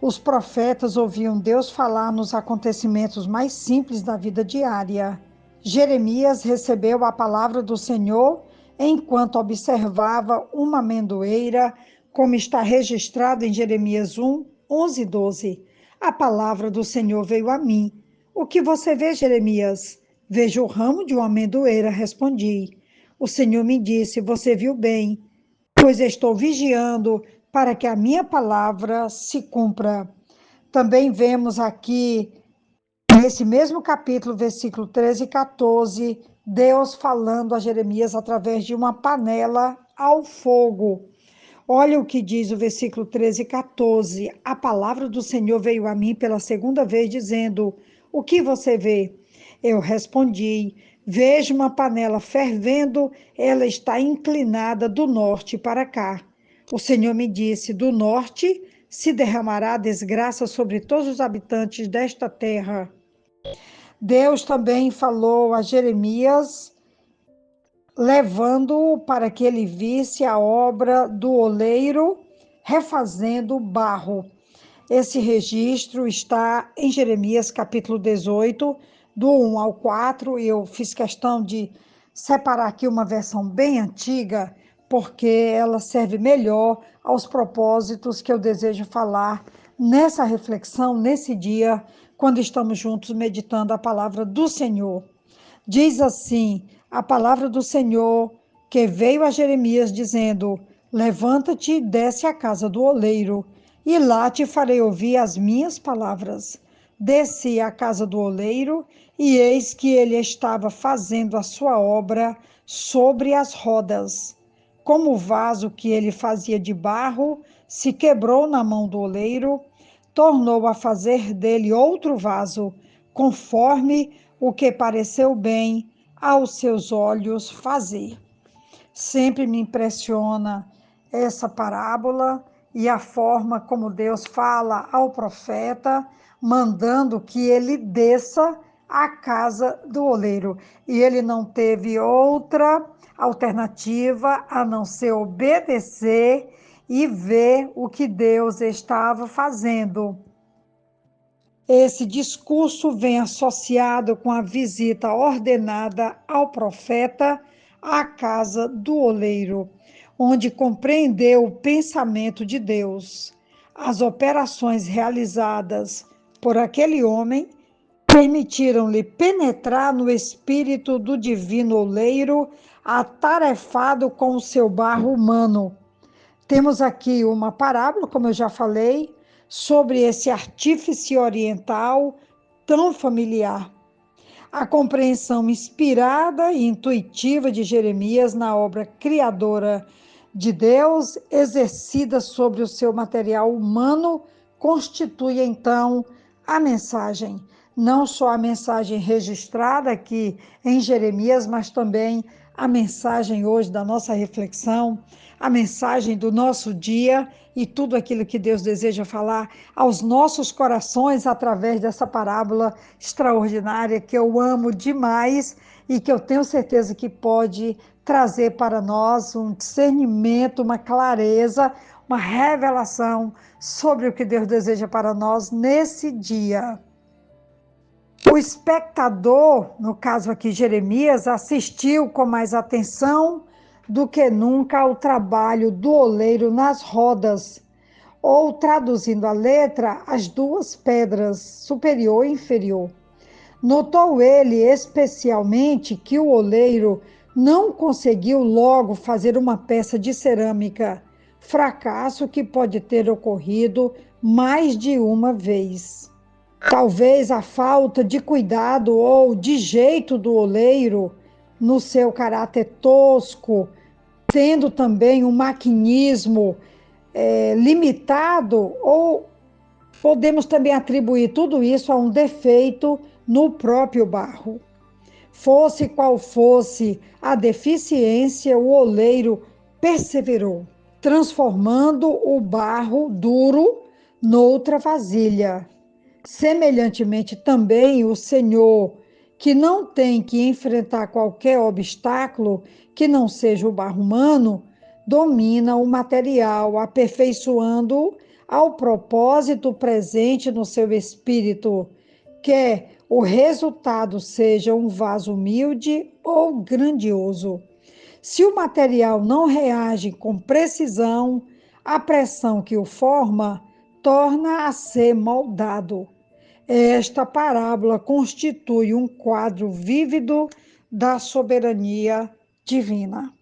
Os profetas ouviam Deus falar nos acontecimentos mais simples da vida diária. Jeremias recebeu a palavra do Senhor enquanto observava uma amendoeira, como está registrado em Jeremias 1, 11 e 12. A palavra do Senhor veio a mim. O que você vê, Jeremias? Vejo o ramo de uma amendoeira, respondi. O Senhor me disse, você viu bem, pois estou vigiando para que a minha palavra se cumpra. Também vemos aqui, nesse mesmo capítulo, versículo 13 e 14, Deus falando a Jeremias através de uma panela ao fogo. Olha o que diz o versículo 13 e 14. A palavra do Senhor veio a mim pela segunda vez, dizendo: O que você vê? Eu respondi: Vejo uma panela fervendo, ela está inclinada do norte para cá. O Senhor me disse: Do norte se derramará desgraça sobre todos os habitantes desta terra. Deus também falou a Jeremias, levando-o para que ele visse a obra do oleiro refazendo o barro. Esse registro está em Jeremias capítulo 18, do 1 ao 4, e eu fiz questão de separar aqui uma versão bem antiga, porque ela serve melhor aos propósitos que eu desejo falar nessa reflexão, nesse dia, quando estamos juntos meditando a palavra do Senhor. Diz assim a palavra do Senhor que veio a Jeremias dizendo: Levanta-te e desce à casa do oleiro, e lá te farei ouvir as minhas palavras. Desci à casa do oleiro, e eis que ele estava fazendo a sua obra sobre as rodas. Como o vaso que ele fazia de barro se quebrou na mão do oleiro, tornou a fazer dele outro vaso, conforme o que pareceu bem aos seus olhos fazer. Sempre me impressiona essa parábola e a forma como Deus fala ao profeta, mandando que ele desça à casa do oleiro. E ele não teve outra alternativa a não ser obedecer e ver o que Deus estava fazendo. Esse discurso vem associado com a visita ordenada ao profeta à casa do oleiro, onde compreendeu o pensamento de Deus. As operações realizadas por aquele homem permitiram-lhe penetrar no espírito do divino oleiro, atarefado com o seu barro humano. Temos aqui uma parábola, como eu já falei, sobre esse artífice oriental tão familiar. A compreensão inspirada e intuitiva de Jeremias na obra criadora de Deus, exercida sobre o seu material humano, constitui então a mensagem. Não só a mensagem registrada aqui em Jeremias, mas também a mensagem hoje da nossa reflexão, a mensagem do nosso dia e tudo aquilo que Deus deseja falar aos nossos corações através dessa parábola extraordinária que eu amo demais e que eu tenho certeza que pode trazer para nós um discernimento, uma clareza, uma revelação sobre o que Deus deseja para nós nesse dia. O espectador, no caso aqui Jeremias, assistiu com mais atenção do que nunca ao trabalho do oleiro nas rodas, ou traduzindo a letra, as duas pedras, superior e inferior. Notou ele especialmente que o oleiro não conseguiu logo fazer uma peça de cerâmica, fracasso que pode ter ocorrido mais de uma vez. Talvez a falta de cuidado ou de jeito do oleiro, no seu caráter tosco, tendo também um maquinismo limitado, ou podemos também atribuir tudo isso a um defeito no próprio barro. Fosse qual fosse a deficiência, o oleiro perseverou, transformando o barro duro noutra vasilha. Semelhantemente também o Senhor, que não tem que enfrentar qualquer obstáculo que não seja o barro humano, domina o material, aperfeiçoando-o ao propósito presente no seu espírito, quer o resultado seja um vaso humilde ou grandioso. Se o material não reage com precisão, a pressão que o forma torna a ser moldado. Esta parábola constitui um quadro vívido da soberania divina.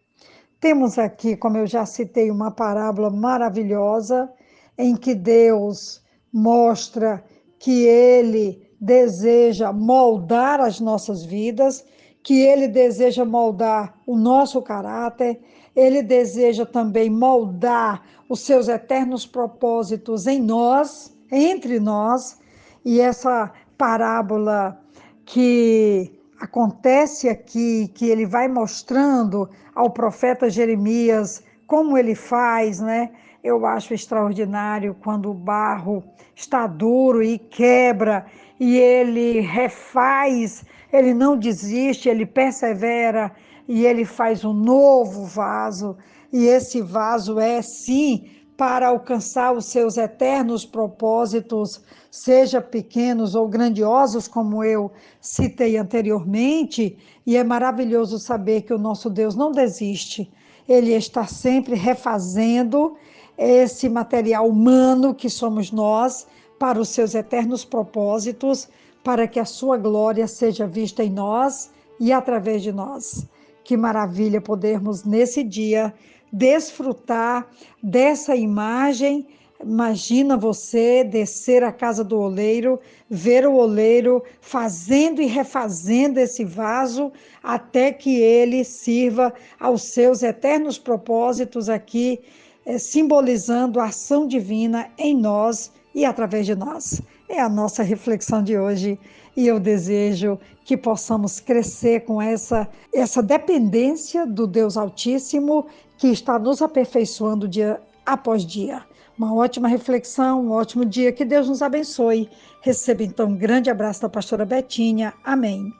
Temos aqui, como eu já citei, uma parábola maravilhosa em que Deus mostra que Ele deseja moldar as nossas vidas, que Ele deseja moldar o nosso caráter, Ele deseja também moldar os seus eternos propósitos em nós, entre nós, e essa parábola que acontece aqui, que ele vai mostrando ao profeta Jeremias como ele faz, né? Eu acho extraordinário quando o barro está duro e quebra e ele refaz, ele não desiste, ele persevera e ele faz um novo vaso. E esse vaso é sim para alcançar os seus eternos propósitos, seja pequenos ou grandiosos, como eu citei anteriormente, e é maravilhoso saber que o nosso Deus não desiste. Ele está sempre refazendo esse material humano que somos nós para os seus eternos propósitos, para que a sua glória seja vista em nós e através de nós. Que maravilha podermos nesse dia desfrutar dessa imagem. Imagina você descer à casa do oleiro, ver o oleiro fazendo e refazendo esse vaso até que ele sirva aos seus eternos propósitos aqui, simbolizando a ação divina em nós e através de nós. É a nossa reflexão de hoje e eu desejo que possamos crescer com essa dependência do Deus Altíssimo que está nos aperfeiçoando dia após dia. Uma ótima reflexão, um ótimo dia, que Deus nos abençoe. Receba então um grande abraço da pastora Betinha. Amém.